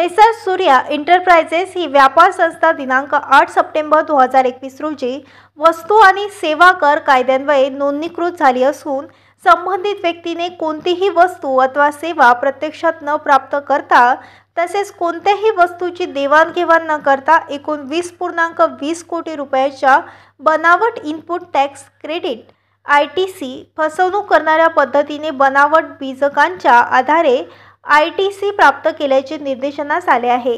Messrs Surya enterprises ही व्यापार संस्था दिनांक 8 सप्टेंबर 2021 रोजी वस्तू आणि सेवा कर कायद्यान्वये नोंदणीकृत झाली असून संबंधित व्यक्तीने कोणतीही वस्तू अथवा सेवा प्रत्यक्षात न प्राप्त करता तसेच कोणत्याही वस्तूची देवाणघेवाण न करता एकूण 20.20 कोटी रुपयाच्या बनावट इनपुट टॅक्स क्रेडिट ITC फसवणूक करणाऱ्या पद्धतीने बनावट बीजकांच्या आधारे ITC प्राप्त केल्याचे निदर्शनास आले आहे।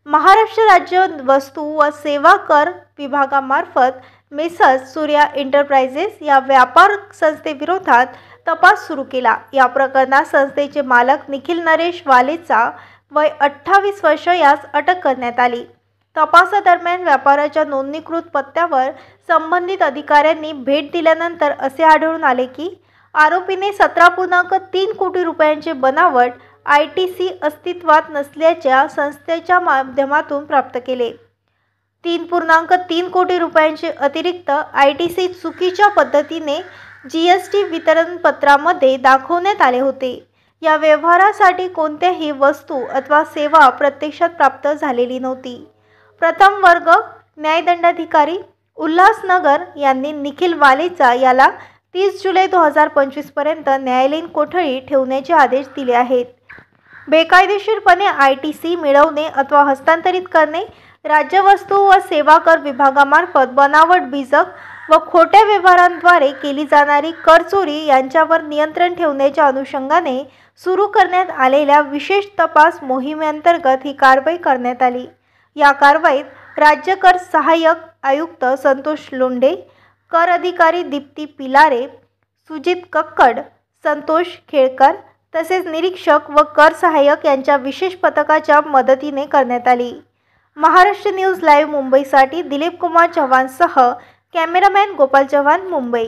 महाराष्ट्र राज्य वस्तू व सेवा कर विभागामार्फत मेसर्स सूर्या एंटरप्राइजेस या व्यापार संस्थेविरोधात तपास सुरू केला। या प्रकरणात संस्थेचे मालक निखिल नरेश वालेचा वय 28 वर्ष यास अटक करण्यात आली। तपासादरम्यान व्यापाराच्या नोंदणीकृत पत्त्यावर संबंधित अधिकाऱ्यांनी भेट दिल्यानंतर असे आढळून आले की आरोपीने 17.3 कोटी रुपयांचे बनावट ITC अस्तित्वात नसल्याच्या संस्थेच्या माध्यमातून प्राप्त केले। 3.3 कोटी रुपयांचे अतिरिक्त ITC चुकीच्या पद्धतीने GST वितरणपत्रामध्ये दाखवण्यात आले होते। या व्यवहारासाठी कोणत्याही वस्तू अथवा सेवा प्रत्यक्षात प्राप्त झालेली नव्हती। प्रथम वर्ग न्यायदंडाधिकारी उल्हासनगर यांनी निखिल वालेचा याला 30 जुलै 2025 पर्यंत न्यायालयीन कोठडी ठेवण्याचे आदेश दिले आहेत। बेकायदेशीरपणे ITC मिळवणे अथवा हस्तांतरित करणे, राज्य वस्तू व सेवा कर विभागामार्फत बनावट बीजक व खोट्या व्यवहारांद्वारे केली जाणारी करचोरी यांच्यावर नियंत्रण ठेवण्याच्या अनुषंगाने सुरू करण्यात आलेल्या विशेष तपास मोहिमेअंतर्गत ही कारवाई करण्यात आली। या कारवाईत राज्य कर सहाय्यक आयुक्त संतोष लोंढे, कर अधिकारी दीप्ती पिलारे, सुजित कक्कड, संतोष खेळकर तसेच निरीक्षक व कर सहाय्यक यांच्या विशेष पथकाच्या मदतीने करण्यात आली। महाराष्ट्र न्यूज लाईव्ह मुंबईसाठी दिलीप कुमार चव्हाणसह कॅमेरामॅन गोपाल चव्हाण, मुंबई।